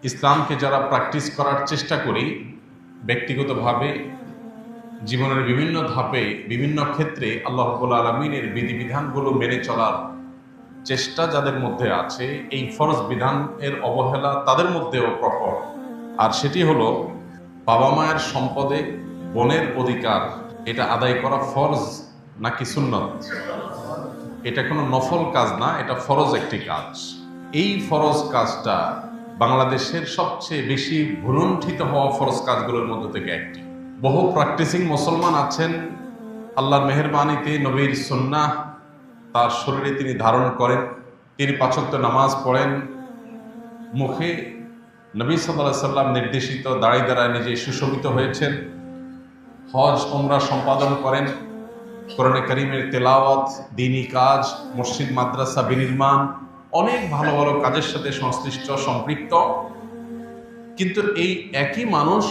ইসলামকে যারা প্র্যাকটিস করার চেষ্টা করি ব্যক্তিগতভাবে জীবনের বিভিন্ন ধাপে বিভিন্ন ক্ষেত্রে আল্লাহ রাব্বুল আলামিনের বিধিবিধানগুলো মেনে চলার চেষ্টা যাদের মধ্যে আছে, এই ফরজ বিধানের অবহেলা তাদের মধ্যেও প্রকট। আর সেটি হলো বাবা মায়ের সম্পদে বোনের অধিকার এটা আদায় করা ফরজ নাকি সুন্নত। এটা কোনো নফল কাজ না, এটা ফরজ একটি কাজ। এই ফরজ কাজটা বাংলাদেশের সবচেয়ে বেশি ভুলুণ্ঠিত হওয়া ফরজ কাজগুলোর মধ্যে থেকে একটি। বহু প্র্যাকটিসিং মুসলমান আছেন, আল্লাহর মেহেরবানিতে নবীর সুন্নাহ তার শরীরে তিনি ধারণ করেন, তিনি ৫ ওয়াক্ত নামাজ পড়েন, মুখে নবী সাল্লাল্লাহু আলাইহি সাল্লাম নির্দেশিত দাঁড়িয়ে দাঁড়ায় নিজে সুশোভিত হয়েছেন, হজ ওমরা সম্পাদন করেন, কোরআনে কারীমের তেলাওয়াত, দ্বীনি কাজ, মসজিদ মাদ্রাসা বিনির্মাণ, অনেক ভালো ভালো কাজের সাথে সংশ্লিষ্ট সম্পৃক্ত। কিন্তু এই একই মানুষ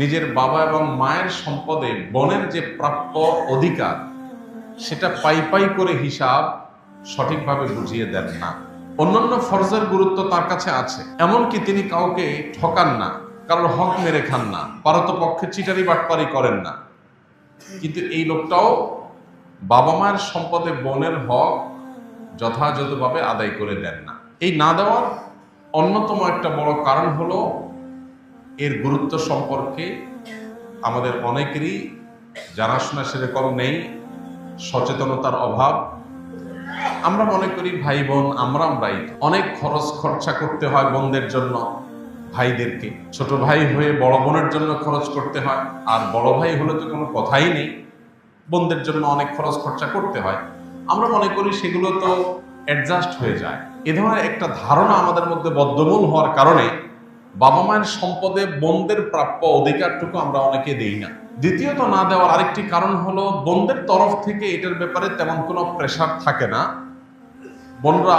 নিজের বাবা এবং মায়ের সম্পদে বোনের যে প্রাপ্য অধিকার সেটা পাই পাই করে হিসাব সঠিকভাবে বুঝিয়ে দেন না। অন্যান্য ফরজের গুরুত্ব তার কাছে আছে, এমনকি তিনি কাউকে ঠকান না, কারোর হক মেরে খান না, পারতপক্ষে চিটারি বাটপারি করেন না। কিন্তু এই লোকটাও বাবা মায়ের সম্পদে বোনের হক যথাযথভাবে আদায় করে দেন না। এই না দেওয়ার অন্যতম একটা বড় কারণ হলো এর গুরুত্ব সম্পর্কে আমাদের অনেকেরই জানাশোনা সেরকম নেই, সচেতনতার অভাব। আমরা মনে করি ভাই বোন আমরাই অনেক খরচ খরচা করতে হয় বোনদের জন্য, ভাইদেরকে ছোট ভাই হয়ে বড় বোনের জন্য খরচ করতে হয়, আর বড় ভাই হলে তো কোনো কথাই নেই, বোনদের জন্য অনেক খরচ খরচা করতে হয়। আমরা মনে করি সেগুলো তো অ্যাডজাস্ট হয়ে যায়। এ ধরনের একটা ধারণা আমাদের মধ্যে বদ্ধমূল হওয়ার কারণে বাবা মায়ের সম্পদে বোনদের প্রাপ্য অধিকারটুকু আমরা অনেকে দেই না। দ্বিতীয়ত না দেওয়ার আরেকটি কারণ হলো বোনদের তরফ থেকে এটার ব্যাপারে তেমন কোনো প্রেশার থাকে না। বোনরা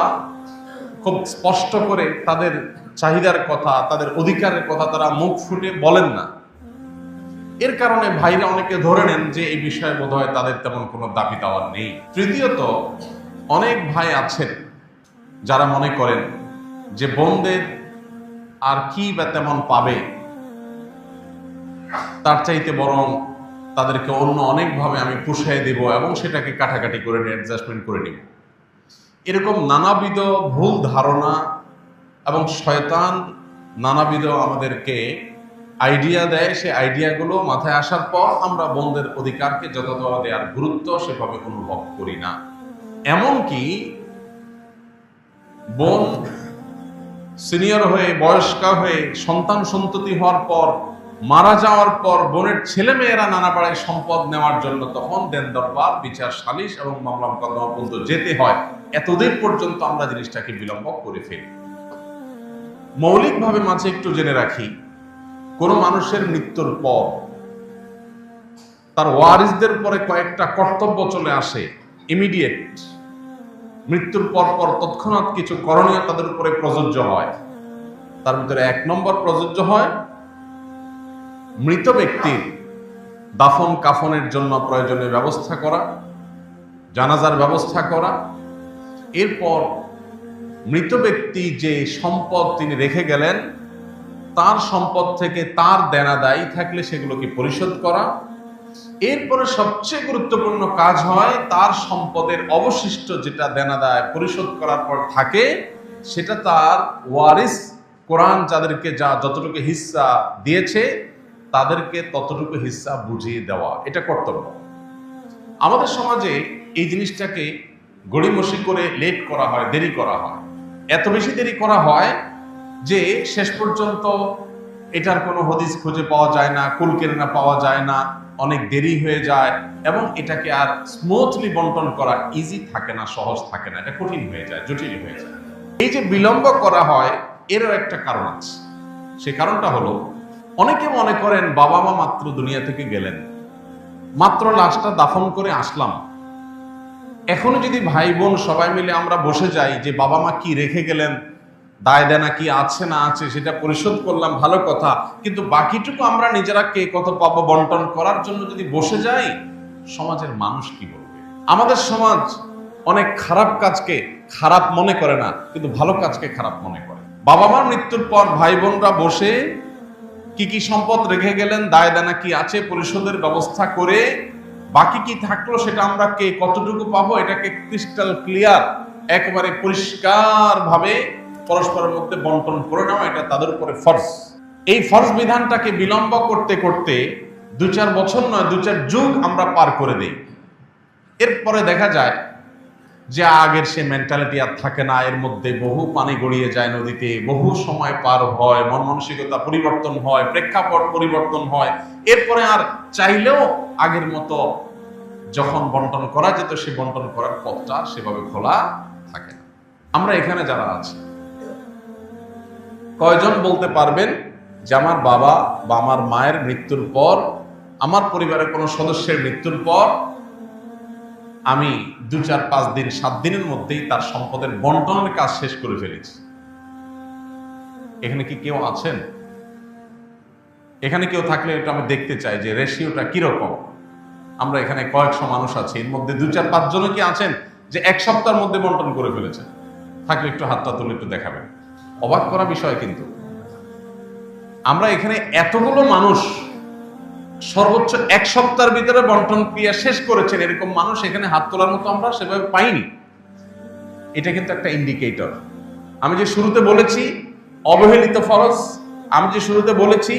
খুব স্পষ্ট করে তাদের চাহিদার কথা, তাদের অধিকারের কথা তারা মুখ ফুটে বলেন না। এর কারণে ভাইরা অনেকে ধরে নেন যে এই বিষয়ে বোধহয় তাদের তেমন কোনো দাবি দাওয়া নেই। তৃতীয়ত, অনেক ভাই আছেন যারা মনে করেন যে বোনদের আর কি বা তেমন পাবে, তার চাইতে বরং তাদেরকে অন্য অনেকভাবে আমি পুষায় দেব এবং সেটাকে কাটাকাটি করে নিয়ে অ্যাডজাস্টমেন্ট করে নিব। এরকম নানাবিধ ভুল ধারণা এবং শয়তান নানাবিধ আমাদেরকে আইডিয়া দেয়। সে আইডিয়াগুলো মাথায় আসার পর আমরা বোনদের অধিকারকে যথাযথ দেওয়ার গুরুত্ব সেভাবে অনুভব করি না। এমনকি বোন সিনিয়র হয়ে বয়স্কা হয়ে সন্তান সন্ততি হওয়ার পর মারা যাওয়ার পর বোনের ছেলে মেয়েরা নানা পাড়ায় সম্পদ নেওয়ার জন্য তখন দেন দরবার, বিচার সালিশ এবং মামলা মোকদ্দমা পর্যন্ত যেতে হয়। এতদিন পর্যন্ত আমরা জিনিসটাকে বিলম্ব করে ফেলি। মৌলিকভাবে মাঝে একটু জেনে রাখি, কোন মানুষের মৃত্যুর পর তার ওয়ারিসদের পরে কয়েকটা কর্তব্য চলে আসে ইমিডিয়েট। মৃত্যুর পর পর তৎক্ষণাৎ কিছু করণীয় তাদের উপরে প্রযোজ্য হয়। তার ভিতরে 1 নম্বর প্রযোজ্য হয় মৃত ব্যক্তির দাফন কাফনের জন্য প্রয়োজনীয় ব্যবস্থা করা, জানাজার ব্যবস্থা করা। এরপর মৃত ব্যক্তি যে সম্পদ তিনি রেখে গেলেন তার সম্পদ থেকে তার দেনা দায়ী থাকলে সেগুলোকে পরিশোধ করা। এরপরে সবচেয়ে গুরুত্বপূর্ণ কাজ হয় তার সম্পদের অবশিষ্ট যেটা দেনা দায় পরিশোধ করার পর থাকে সেটা তার ওয়ারিস কোরআন যাদেরকে যতটুকু হিস্সা দিয়েছে তাদেরকে ততটুকু হিস্সা বুঝিয়ে দেওয়া, এটা কর্তব্য। আমাদের সমাজে এই জিনিসটাকে গড়িমসি করে লেট করা হয়, দেরি করা হয়। এত বেশি দেরি করা হয় যে শেষ পর্যন্ত এটার কোনো হদিস খুঁজে পাওয়া যায় না, কুলকেরনা পাওয়া যায় না, অনেক দেরি হয়ে যায় এবং এটাকে আর স্মুথলি বন্টন করা ইজি থাকে না, সহজ থাকে না, এটা কঠিন হয়ে যায়, জটিল হয়ে যায়। এই যে বিলম্ব করা হয় এরও একটা কারণ আছে। সে কারণটা হলো অনেকে মনে করেন বাবা মা মাত্র দুনিয়া থেকে গেলেন, মাত্র লাশটা দাফন করে আসলাম, এখনো যদি ভাই বোন সবাই মিলে আমরা বসে যাই যে বাবা মা কি রেখে গেলেন, দায় দেনা কি আছে না আছে সেটা পরিশোধ করলাম, ভালো কথা, কিন্তু বাকিটুকু আমরা নিজেরা কে কত পাবো বন্টন করার জন্য যদি বসে যাই, সমাজের মানুষ কি বলবে? আমাদের সমাজ অনেক খারাপ কাজকে খারাপ মনে করে না, কিন্তু ভালো কাজকে খারাপ মনে করে। বাবা মার মৃত্যুর পর ভাই বোনরা বসে কি কি সম্পদ রেখে গেলেন, দায় দেনা কি আছে পরিশোধের ব্যবস্থা করে বাকি কি থাকলো সেটা আমরা কে কতটুকু পাবো এটাকে ক্রিস্টাল ক্লিয়ার একেবারে পরিষ্কার ভাবে পরস্পরের মধ্যে বন্টন করে নেওয়া, এটা তাদের উপরে ফরজ। এই ফরজ বিধানটাকে বিলম্ব করতে করতে 2-4 বছর নয় 2-4 যুগ আমরা পার করে দেই। এরপরে দেখা যায় যে আগের সে মেন্টালিটি আর থাকে না, এর মধ্যে বহু পানি গড়িয়ে যায় নদীতে, বহু সময় পার হয়, মন মানসিকতা পরিবর্তন হয়, প্রেক্ষাপট পরিবর্তন হয়, এরপরে আর চাইলেও আগের মতো যখন বন্টন করা যেত সে বন্টন করার পথটা সেভাবে খোলা থাকে না। আমরা এখানে যারা আছি কয়জন বলতে পারবেন যে আমার বাবা বা আমার মায়ের মৃত্যুর পর, আমার পরিবারের কোনো সদস্যের মৃত্যুর পর আমি 2-4-5 দিন 7 দিনের মধ্যেই তার সম্পদের বন্টনের কাজ শেষ করে ফেলেছি? এখানে কি কেউ আছেন? এখানে কেউ থাকলে এটা আমি দেখতে চাই যে রেশিওটা কিরকম। আমরা এখানে কয়েকশো মানুষ আছি, এর মধ্যে 2-4-5 জন কি আছেন যে 1 সপ্তাহের মধ্যে বন্টন করে ফেলেছেন? থাকলে একটু হাতটা তুলে একটু দেখাবেন। অবাক করা বিষয়, কিন্তু আমরা এখানে এতগুলো মানুষ সর্বোচ্চ 1 সপ্তাহের ভিতরে বন্টন ক্রিয়া শেষ করেছেন, এরকম মানুষ এখানে হাত তোলার মতো আমরা সেভাবে পাইনি। এটা কিন্তু একটা ইন্ডিকেটর। আমি যে শুরুতে বলেছি অবহেলিত ফরজ, আমি যে শুরুতে বলেছি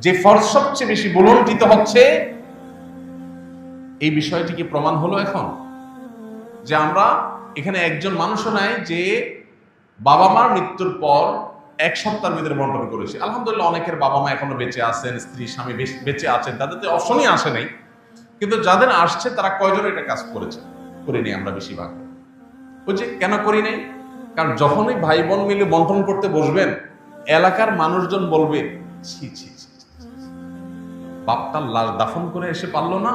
যে ফরজ সবচেয়ে বেশি বলন্টিত হচ্ছে, এই বিষয়টি কি প্রমাণ হলো এখন যে আমরা এখানে একজন মানুষও নাই যে বাবা মার মৃত্যুর পর 1 সপ্তাহের ভিতরে বন্টন করেছে? আলহামদুলিল্লাহ অনেকের বাবা মা এখনো বেঁচে আছেন, স্ত্রী স্বামী বেঁচে আছেন, তাদের তো অপশনই আসে নাই, কিন্তু যাদের আসছে তারা কয়জন এটা কাজ করেছে? করিনি আমরা বেশিরভাগ। বুঝছি কেন করি নাই? কারণ যখনই ভাই বোন মিলে বন্টন করতে বসবেন, এলাকার মানুষজন বলবে ছি ছি ছি, বাপটার লাশ দাফন করে এসে পারলো না,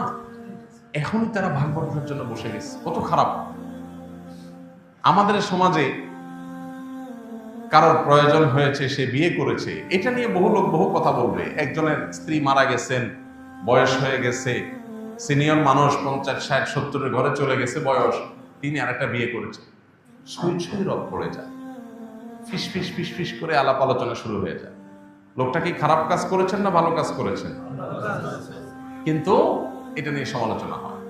এখনই তারা ভাগ বন্টনের জন্য বসে গেছে। কত খারাপ। আমাদের সমাজে কারোর প্রয়োজন হয়েছে, সে বিয়ে করেছে, এটা নিয়ে বহু লোক বহু কথা বলবে। একজনের স্ত্রী মারা গেছেন, বয়স হয়ে গেছে, সিনিয়র মানুষ 50-60-70-এর ঘরে চলে গেছে বয়স, তিনি আরেকটা বিয়ে করেছে, ছুঁই ছুঁই রব পড়ে যায়, ফিস ফিস ফিস ফিস করে আলাপ আলোচনা শুরু হয়ে যায়। লোকটা কি খারাপ কাজ করেছেন না ভালো কাজ করেছেন? কিন্তু এটা নিয়ে সমালোচনা হয়।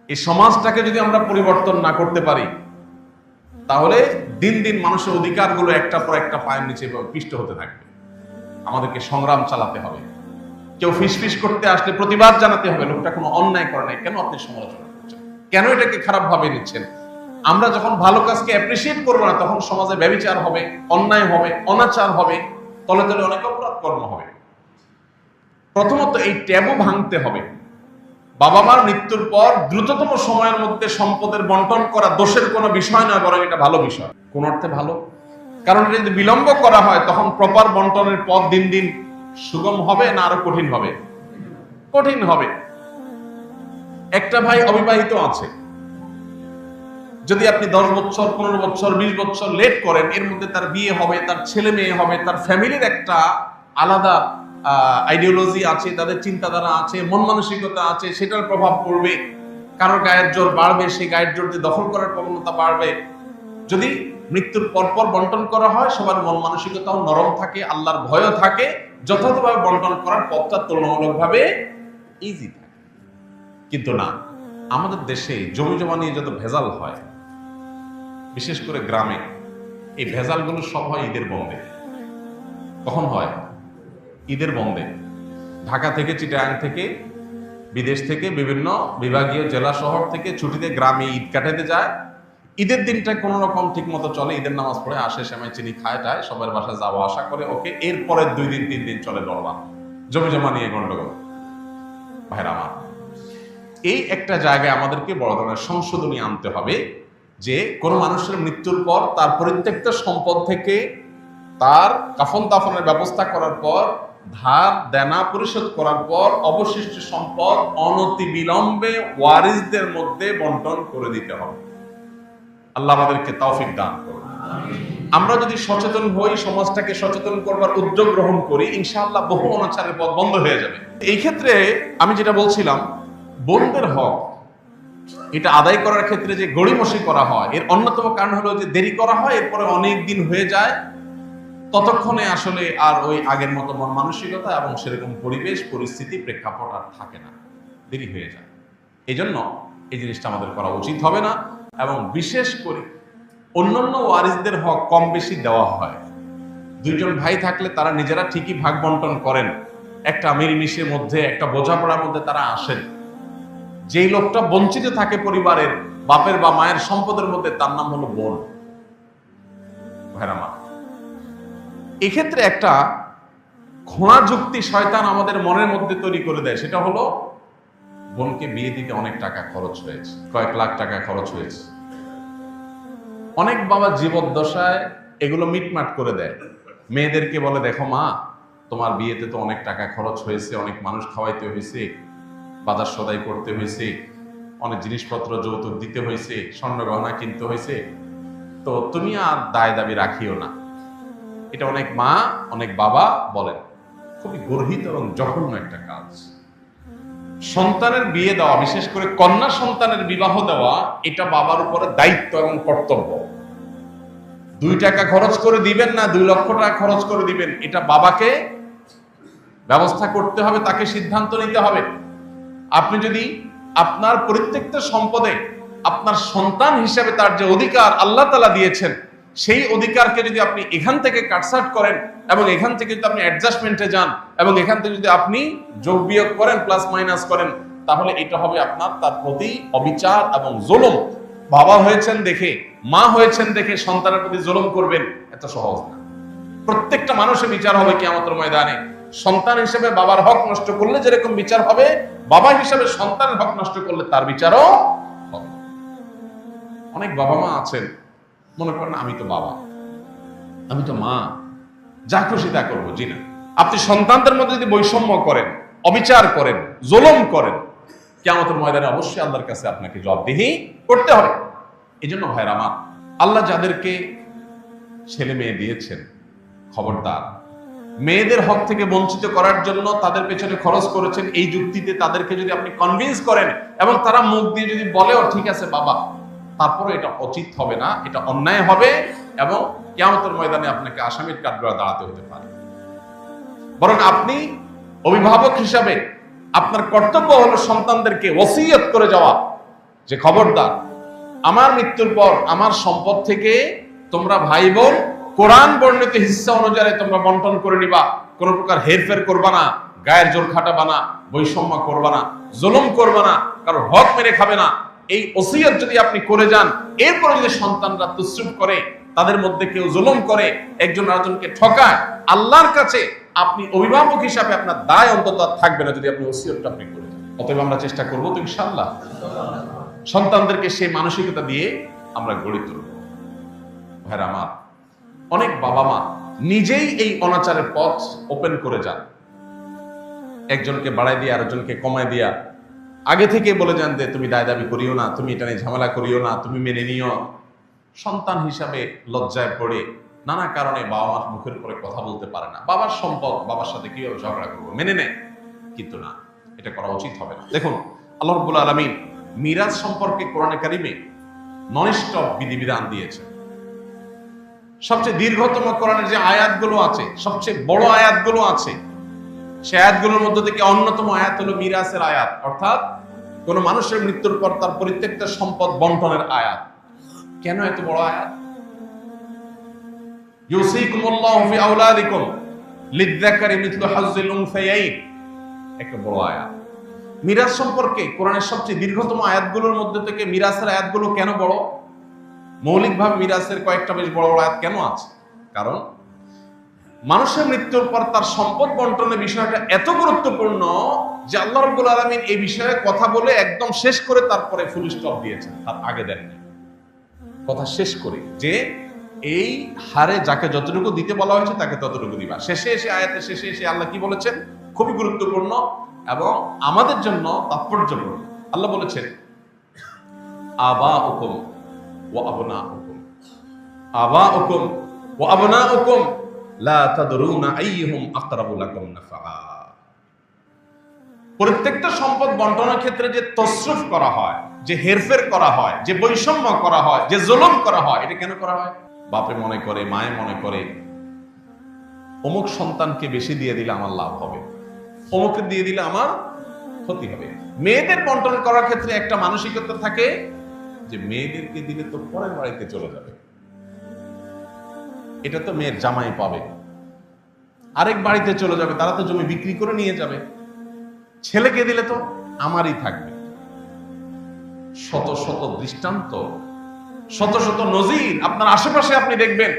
এই সমাজটাকে যদি আমরা পরিবর্তন না করতে পারি, তাহলে দিন দিন মানুষের অধিকারগুলো একটা পর একটা পায়ের নিচে পিষ্ট হতে থাকবে। আমাদেরকে সংগ্রাম চালাতে হবে। কেউ ফিসফিস করতে আসলে প্রতিবাদ জানাতে হবে, লোকটা কোনো অন্যায় করে নাই, কেন আপনি সমালোচনা করছেন, কেন এটাকে খারাপ ভাবে নিচ্ছেন? আমরা যখন ভালো কাজকে অ্যাপ্রিসিয়েট করবো না, তখন সমাজে ব্যভিচার হবে, অন্যায় হবে, অনাচার হবে, তলে তলে অনেক অপরাধ কর্ম হবে। প্রথমত এই ট্যাবু ভাঙতে হবে। বাবা মার মৃত্যুর পর দ্রুততম সময়ের মধ্যে সম্পদের বন্টন করা দোষের কোনো বিষয় নয়, বরং এটা ভালো বিষয়। কোন অর্থে ভালো? কারণ এটা যদি বিলম্ব করা হয়, তখন প্রপার বন্টনের পথ দিন দিন সুগম হবে না আরো কঠিন হবে? কঠিন হবে। একটা ভাই অবিবাহিত আছে, যদি আপনি 10 বছর 15 বছর 20 বছর লেট করেন, এর মধ্যে তার বিয়ে হবে, তার ছেলে মেয়ে হবে, তার ফ্যামিলির একটা আলাদা আইডিওলজি আছে, তাদের চিন্তাধারা আছে, মন মানসিকতা আছে, সেটার প্রভাব পড়বে। কারোর গায়ের জোর বাড়বে, সেই গায়ের জোর দিয়ে দখল করার প্রবণতা বাড়বে। যদি মৃত্যুর পরপর বন্টন করা হয়, সবার মন মানসিকতাও নরম থাকে, আল্লাহর ভয়ও থাকে, যথাযথভাবে বন্টন করার পথটা তুলনামূলকভাবে ইজি থাকে। কিন্তু না, আমাদের দেশে জমি জমা নিয়ে যত ভেজাল হয়, বিশেষ করে গ্রামে, এই ভেজালগুলো সব হয় ঈদের বন্ধে। কখন হয়? ঈদের বন্ধে। ঢাকা থেকে, চিটাগাং থেকে, বিদেশ থেকে, বিভিন্ন বিভাগীয় জেলা শহর থেকে ছুটিতে গ্রামে ঈদ কাটাতে যায়। ঈদের দিনটা কোনো রকম ঠিক মতো চলে, ঈদের নামাজ পড়ে আসে, সেমাই চিনি খায় টায়, সবার বাসায় যাওয়া আসা করে, ওকে। এরপরে 2 দিন 3 দিন চলে দরবার, জমি জমা নিয়ে গন্ডগোল। ভাইরা আমার, এই একটা জায়গায় আমাদেরকে বড় ধরনের সংশোধনী আনতে হবে যে কোনো মানুষের মৃত্যুর পর তার পরিত্যক্ত সম্পদ থেকে তার কাফন দাফনের ব্যবস্থা করার পর ধার দেনা পরিশোধ করার পর অবশিষ্ট সম্পদ অনতিবিলম্বে ওয়ারিসদের মধ্যে বন্টন করে দিতে হবে। আল্লাহ আমাদেরকে তৌফিক দান করুন। আমরা যদি সচেতন হই, সমাজটাকে সচেতন করবার উদ্যোগ গ্রহণ করি, ইনশাআল্লাহ বহু অনাচারের পথ বন্ধ হয়ে যাবে। এই ক্ষেত্রে আমি যেটা বলছিলাম, বোনদের হক এটা আদায় করার ক্ষেত্রে যে গড়িমসি করা হয়, এর অন্যতম কারণ হলো যে দেরি করা হয়, এরপরে অনেক দিন হয়ে যায়, ততক্ষণে আসলে আর ওই আগের মতো মন মানসিকতা এবং সেরকম পরিবেশ পরিস্থিতি প্রেক্ষাপট আর থাকে না, দেরি হয়ে যায়। এই জন্য এই জিনিসটা আমাদের করা উচিত হবে না। এবং বিশেষ করে অন্যান্য ওয়ারিসদের হক কম বেশি দেওয়া হয়। দুইজন ভাই থাকলে তারা নিজেরা ঠিকই ভাগ বন্টন করেন, একটা মিলমিশের মধ্যে, একটা বোঝাপড়ার মধ্যে তারা আসেন। যেই লোকটা বঞ্চিত থাকে পরিবারের বাপের বা মায়ের সম্পদের মধ্যে, তার নাম হলো বোন। ভাইরা মা, এক্ষেত্রে একটা ঘোড়া যুক্তি শয়তান আমাদের মনের মধ্যে তৈরি করে দেয়, সেটা হলো বোনকে বিয়ে দিতে অনেক টাকা খরচ হয়েছে, কয়েক লাখ টাকা খরচ হয়েছে। অনেক বাবা জীবদ্দশায় এগুলো মিটমাট করে দেয়, মেয়েদেরকে বলে, দেখো মা, তোমার বিয়েতে তো অনেক টাকা খরচ হয়েছে, অনেক মানুষ খাওয়াইতে হয়েছে, বাজার সদাই করতে হয়েছে, অনেক জিনিসপত্র যৌতুক দিতে হয়েছে, স্বর্ণ গহনা কিনতে হয়েছে, তো তুমি আর দায় দাবি রাখিও না। এটা অনেক মা, অনেক বাবা বলেন। খুবই গর্হিত এবং জঘন্য একটা কাজ। সন্তানের বিয়ে দেওয়া, বিশেষ করে কন্যা সন্তানের বিবাহ দেওয়া, এটা বাবার উপরে দায়িত্ব এবং কর্তব্য। 2 টাকা খরচ করে দিবেন না 2 লক্ষ টাকা খরচ করে দিবেন, এটা বাবাকে ব্যবস্থা করতে হবে, তাকে সিদ্ধান্ত নিতে হবে। আপনি যদি আপনার পরিত্যক্ত সম্পদে আপনার সন্তান হিসেবে তার যে অধিকার আল্লাহ তাআলা দিয়েছেন, সেই অধিকারকে যদি আপনি এখান থেকে কাটছাট করেন এবং এখান থেকে যদি আপনি অ্যাডজাস্টমেন্টে যান এবং এখান থেকে যদি আপনি যোগ বিয়োগ করেন, প্লাস মাইনাস করেন, তাহলে এটা হবে আপনার তার প্রতি অবিচার এবং জুলুম। বাবা হয়েছেন দেখে, মা হয়েছেন দেখে সন্তানের প্রতি জুলুম করবেন, এত সহজ না। প্রত্যেকটা মানুষের বিচার হবে কিয়ামতের ময়দানে। সন্তান হিসেবে বাবার হক নষ্ট করলে যেরকম বিচার হবে, বাবা হিসেবে সন্তানের হক নষ্ট করলে তার বিচারও হবে। অনেক বাবা মা আছেন মনে করেন, আমি তো বাবা, আমি তো মা, যা খুশি তা করবো। জি না, আপনি সন্তানদের মধ্যে যদি বৈষম্য করেন, অবিচার করেন, জুলুম করেন, কিয়ামতের ময়দানে অবশ্যই আল্লাহর কাছে আপনাকে জবাবদিহি করতে হবে। এই জন্য ভাইরা আমার, আল্লাহ যাদেরকে ছেলে মেয়ে দিয়েছেন, খবরদার, মেয়েদের হক থেকে বঞ্চিত করার জন্য তাদের পেছনে খরচ করেছেন, এই যুক্তিতে তাদেরকে যদি আপনি কনভিন্স করেন এবং তারা মুখ দিয়ে যদি বলেও ঠিক আছে বাবা, তারপরে এটা উচিত হবে না, এটা অন্যায় হবে এবং কিয়ামতের ময়দানে আপনাকে আসামির কাঠগড়ায় দাঁড়াতে হতে পারে। বরং আপনি অভিভাবক হিসাবে আপনার কর্তব্য হলো সন্তানদেরকে ওসিয়ত করে যাওয়া যে খবরদার, আমার মৃত্যুর পর আমার সম্পদ থেকে তোমরা ভাই বোন কোরআন বর্ণিত হিস্সা অনুযায়ী তোমরা বন্টন করে নিবা, কোন প্রকার হেরফের করবা না, গায়ের জোর খাটাবা না, বৈষম্য করবা না, জুলুম করবা না, কারণ হক মেরে খাবে না। এই ওসিয়ত যদি আপনি করে যান, এরপরে যদি সন্তানরা তুসরুফ করে, তাদের মধ্যে কেউ জুলুম করে, একজন আরেকজনকে ঠকায়, আল্লাহর কাছে আপনি অভিভাবক হিসাবে আপনার দায় অন্তত থাকবে না যদি আপনি ওসিয়তটা আপনি করে যান। অতএব আমরা চেষ্টা করবো তো ইনশাআল্লাহ সন্তানদেরকে সেই মানসিকতা দিয়ে আমরা গড়ে তুলব। ভাইরা আমার, অনেক বাবা মা নিজেই এই অনাচারের পথ ওপেন করে যান, একজনকে বাড়াই দিয়ে আরেকজনকে কমায় দিয়া আগে থেকে বলে যান যে তুমি দায় দাবি করিও না, তুমি এটা নিয়ে ঝামেলা করিও না, তুমি মেনে নিও। সন্তান হিসাবে লজ্জায় পড়ে নানা কারণে বাবা মার মুখের উপরে কথা বলতে পারে না, বাবার সম্পদ বাবার সাথে কিভাবে ঝগড়া করবো মেনে নেয়, কিন্তু না, এটা করা উচিত হবে না। দেখুন, আল্লাহ রাব্বুল আলামিন মিরাজ সম্পর্কে কোরআনে কারিমে নন-স্টপ বিধিবিধান দিয়েছে। সবচেয়ে দীর্ঘতম কোরআনের যে আয়াতগুলো আছে, সবচেয়ে বড় আয়াতগুলো আছে, সেই আয়াতগুলোর মধ্যে থেকে অন্যতম আয়াত হলো মিরাসের আয়াত, অর্থাৎ কোন মানুষের মৃত্যুর পর তার পরিত্যক্ত সম্পদ বন্টনের আয়াত। কেন এত বড় আয়াত? ইউসিকুমুল্লাহু ফি আওলাদিকুম লিযযাকারি মিথলু হাজ্জিল উনসায়াইন, একটা বড় আয়াত। মিরাস সম্পর্কে কোরআনের সবচেয়ে দীর্ঘতম আয়াতগুলোর মধ্যে থেকে মিরাসের আয়াতগুলো কেন বড়? মৌলিকভাবে মিরাসের কয়েকটা বেশ বড় বড় আয়াত কেন আছে? কারণ মানুষের মৃত্যুর পর তার সম্পদ বন্টনের বিষয়টা এত গুরুত্বপূর্ণ যে আল্লাহ রাব্বুল আলামিন এই বিষয়ে কথা বলে একদম শেষ করে তারপরে ফুল স্টপ দিয়েছেন, তার আগে দেননি। কথা শেষ করে যে এই হারে যাকে যতটুকু দিতে বলা হয়েছে তাকে ততটুকু দিবা। শেষে এসে আয়াতের শেষে এসে আল্লাহ কি বলেছেন, খুবই গুরুত্বপূর্ণ এবং আমাদের জন্য তাৎপর্যপূর্ণ। আল্লাহ বলেছেন আবাউকুম ওয়া আবনাউকুম, আবাউকুম ওয়া আবনাউকুম লা তাদরুনা আইয়ুহুম আকরাবু লাকুম নাফআ। প্রত্যেকটা সম্পদ বন্টনের ক্ষেত্রে যে তসরুফ করা হয়, যে হেরফের করা হয়, যে বৈষম্য করা হয়, যে জুলুম করা হয়, এটা কেন করা হয়? বাপে মনে করে, মায়ে মনে করে অমুক সন্তানকে বেশি দিয়ে দিলে আমার লাভ হবে, অমুককে দিয়ে দিলে আমার ক্ষতি হবে। মেয়েদের বন্টন করার ক্ষেত্রে একটা মানসিকতা থাকে যে মেয়েদেরকে দিলে তো পরের বাড়িতে চলে যাবে, এটা তো মেয়ের জামাই পাবে, আরেক বাড়িতে চলে যাবে, তারা তো জমি বিক্রি করে নিয়ে যাবে, ছেলেকে দিলে তো আমারই থাকবে। শত শত দৃষ্টান্ত, শত শত নজির আপনার আশেপাশে আপনি দেখবেন।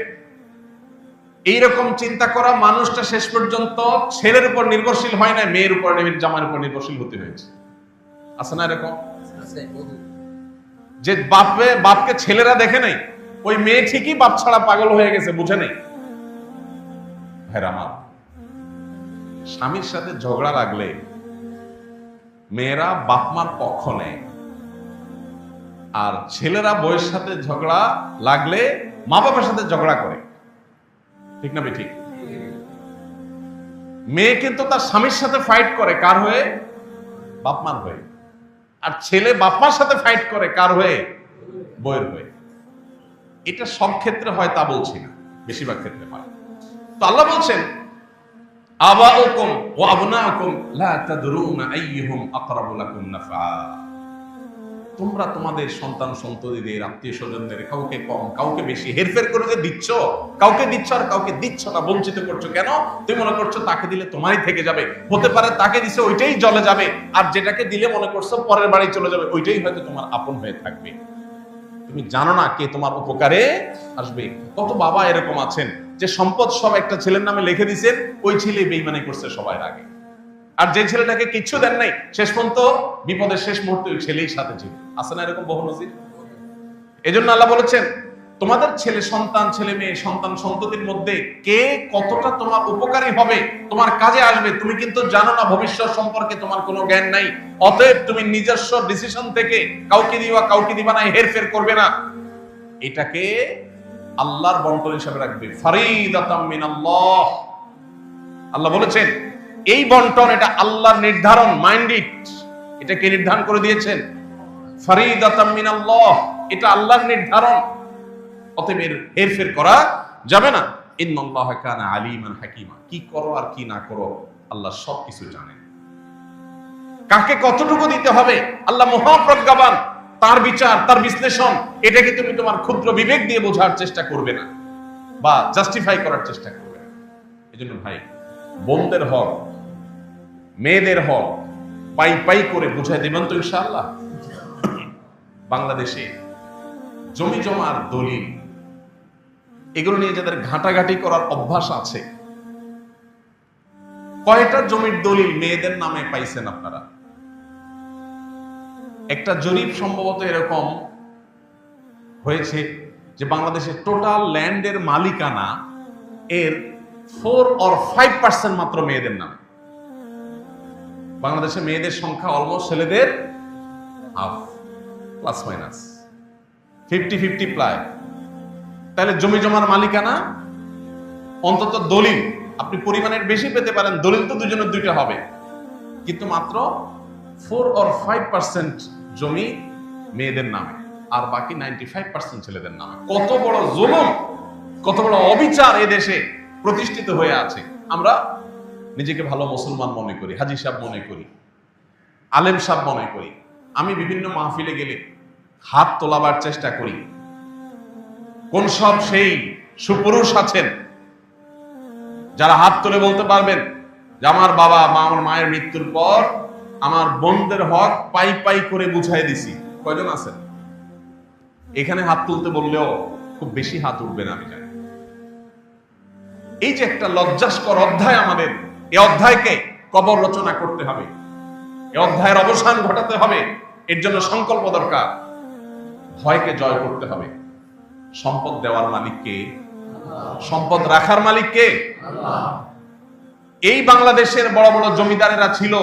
এইরকম চিন্তা করা মানুষটা শেষ পর্যন্ত ছেলের উপর নির্ভরশীল হয় না, মেয়ের উপর, জামাইয়ের উপর নির্ভরশীল হতে হয়েছে। আছে না এরকম? যে বাপকে ছেলেরা দেখে নাই, ওই মেয়ে ঠিকই বাপ ছাড়া পাগল হয়ে গেছে, বুঝে নেই। ভাইরা আমার, স্বামীর সাথে ঝগড়া লাগলে মেয়েরা বাপ মার পক্ষ নেয়, আর ছেলেরা বউয়ের সাথে ঝগড়া লাগলে মা বাবার সাথে ঝগড়া করে। ঠিক না ঠিক? মেয়ে কিন্তু তার স্বামীর সাথে ফাইট করে কার হয়ে? বাপ মার হয়ে। আর ছেলে বাপ মার সাথে ফাইট করে কার হয়ে? বউয়ের হয়ে। এটা সব ক্ষেত্রে হয় তা বলছি না, বেশিরভাগ ক্ষেত্রে হয়। তো আল্লাহ বলছেন আবাউকুম ওয়া আবনাউকুম লা তাদরুনা আইয়ুহুম আকরাবু লাকুম নাফআ। তোমরা তোমাদের সন্তান সন্ততিদের, আত্মীয় স্বজনদের কাউকে কম কাউকে বেশি হেরফের করে যে দিচ্ছ, কাউকে দিচ্ছ আর কাউকে দিচ্ছ না, বঞ্চিত করছো কেন? তুমি মনে করছো তাকে দিলে তোমারই থেকে যাবে, হতে পারে তাকে দিছে ওইটাই জ্বলে যাবে, আর যেটাকে দিলে মনে করছো পরের বাড়ি চলে যাবে, ওইটাই হয়তো তোমার আপন হয়ে থাকবে। তুমি জানো না কে তোমার উপকারে আসবে। কত বাবা এরকম আছেন যে সম্পদ সব একটা ছেলের নামে লিখে দিয়েছেন, ওই ছেলে বেঈমানি করছে সবার আগে, আর যে ছেলেটাকে কিচ্ছু দেন নাই, শেষ পর্যন্ত বিপদের শেষ মুহূর্তে ওই ছেলেই সাথে ছিল। আছে না এরকম বহু নজির? এজন্য আল্লাহ বলেছেন তোমাদের ছেলে সন্তান, ছেলে মেয়ে, সন্তান সন্ততির মধ্যে কে কতটা তোমার উপকারী হবে, তোমার কাজে আসবে, তুমি কিন্তু জানো না। ভবিষ্যৎ সম্পর্কে তোমার কোনো জ্ঞান নাই। অতএব তুমি নিজস্ব ডিসিশন থেকে কাউকে দিবা কাউকে দিবা না, হেরফের করবে না। এটাকে আল্লাহর বন্টন হিসাবে রাখবে, ফারিদাতাম মিনাল্লাহ। আল্লাহ বলেছেন এই বন্টন এটা আল্লাহর নির্ধারণ, মাইন্ডেড। এটা কে নির্ধারণ করে দিয়েছেন? ফারিদাতাম মিনাল্লাহ, এটা আল্লাহর নির্ধারণ। অতএব এর হেরফের করা যাবে না। ইন্নাল্লাহা কানা আলিমান হাকিমা। কি করো আর কি না করো আল্লাহ সবকিছু জানেন। কাকে কতটুকু দিতে হবে আল্লাহ মহাপ্রজ্ঞাবান। তার বিচার, তার বিশ্লেষণ, এটাকে তুমি তোমার ক্ষুদ্র বিবেক দিয়ে বোঝার চেষ্টা করবে না বা জাস্টিফাই করার চেষ্টা করবে না। এজন্য ভাই, বোনদের হক, মেয়েদের হক পাই পাই করে বুঝাই দেবেন তো ইনশাআল্লাহ। বাংলাদেশে জমি জমার দলিল, এগুলো নিয়ে যাদের ঘাটাঘাটি করার অভ্যাস আছে, কয়টা জমির দলিল মেয়েদের নামে পাইছেন আপনারা? একটা জরিপ সম্ভবত এরকম হয়েছে যে বাংলাদেশের টোটাল ল্যান্ডের মালিকানা এর 4 or 5% মাত্র মেয়েদের নামে। বাংলাদেশে মেয়েদের সংখ্যা অলমোস্ট ছেলেদের হাফ, প্লাস মাইনাস 50-50 প্রায়। তাহলে জমি জমার মালিকানা, অন্তত দলিল আপনি পরিমাণের বেশি পেতে পারেন, দলিল তো দুজনের দুইটা হবে, কিন্তু মাত্র 4 or 5% জমি মেয়েদের নামে, আর বাকি 95% ছেলেদের নামে। কত বড় জুলুম, কত বড় অবিচার এ দেশে প্রতিষ্ঠিত হয়ে আছে। আমরা নিজেকে ভালো মুসলমান মনে করি, হাজী সাহেব মনে করি, আলেম সাহেব মনে করি। আমি বিভিন্ন মাহফিলে গেলে হাত তোলাবার চেষ্টা করি। কোন সব সেই সুপুরুষ আছেন যারা হাত তুলে বলতে পারবেন যে আমার বাবা মা, আমার মায়ের মৃত্যুর পর আমার বোনদের হক পাই পাই করে বুঝাই দিছি? কয়জন আছেন? এখানে হাত তুলতে বললেও খুব বেশি হাত উঠবে না, আমি জানি। এই যে একটা লজ্জাস্কর অধ্যায় আমাদের, এই অধ্যায়কে কবর রচনা করতে হবে, এই অধ্যায়ের অবসান ঘটাতে হবে। এর জন্য সংকল্প দরকার, ভয়কে জয় করতে হবে। সম্পদ দেওয়ার মালিক কে? সম্পদ রাখার মালিক কে? এই বাংলাদেশের বড় বড় জমিদারেরা ছিল,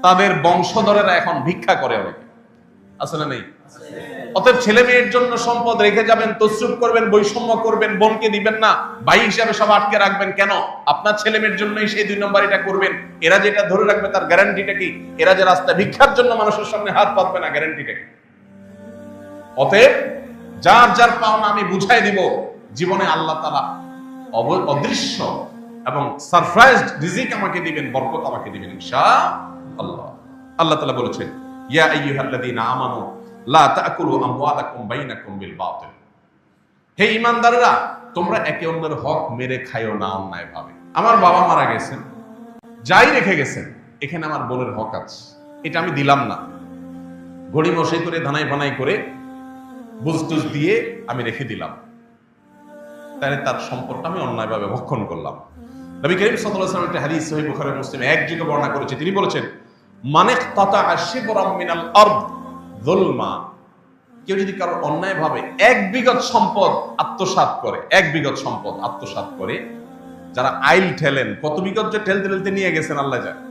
তাদের বংশধরেরা এখন ভিক্ষা করে অনেকে, আছে না নেই? অতএব ছেলে মেয়ের জন্য সম্পদ রেখে যাবেন, তসরুফ করবেন, বৈষম্য করবেন, বোনকে দিবেন না, ভাই হিসাবে সব আটকে রাখবেন কেন? আপনার ছেলে মেয়ের জন্যই সেই 2 নম্বর এটা করবেন। এরা যেটা ধরে রাখবে তার গ্যারান্টিটা কি? এরা যে রাস্তায় ভিক্ষার জন্য মানুষের সামনে হাত পাতবে না, গ্যারান্টিটা কি? অতএব যার যার পাওনা আমি বুঝাই দিব। জীবনে আল্লাহ তাআলা অদৃশ্য এবং সারপ্রাইজড রিজিক আমাকে দিবেন, বরকত আমাকে দিবেন ইনশাআল্লাহ। আল্লাহ তাআলা বলেছেন, ইয়া আইয়ুহাল্লাযীনা আমানু লা তাকুলু আমওয়ালাকুম বাইনাকুম বিল বাতিল। হে ঈমানদাররা, তোমরা একে অন্যের হক মেরে খাইও না অন্যায়ভাবে। আমার বাবা মারা গেছেন, যাই রেখে গেছেন, এখানে আমার বোনের হক আছে, এটা আমি দিলাম না। ঘড়ি মশাই করে ধানাই বানাই করে বুঝটুজ দিয়ে আমি রেখে দিলাম, তাহলে তার সম্পদটা আমি অন্যায়ভাবে ভক্ষণ করলাম। নবী করিম সাল্লাল্লাহু আলাইহি ওয়াসাল্লাম একটা হাদিস সহিহ বুখারী ও মুসলিমে এক যুগে বর্ণনা করেছে। তিনি বলেছেন, মান ইকতাতা শিবরাম মিনাল আরদ যুলমা, কেউ যদি কারো অন্যায়ভাবে 1 বিঘত সম্পদ আত্মসাৎ করে, 1 বিঘত সম্পদ আত্মসাৎ করে, যারা আইল ঠেলেন, কত বিঘত যে ঠেলতে ঠেলতে নিয়ে গেছেন আল্লাহ জানে।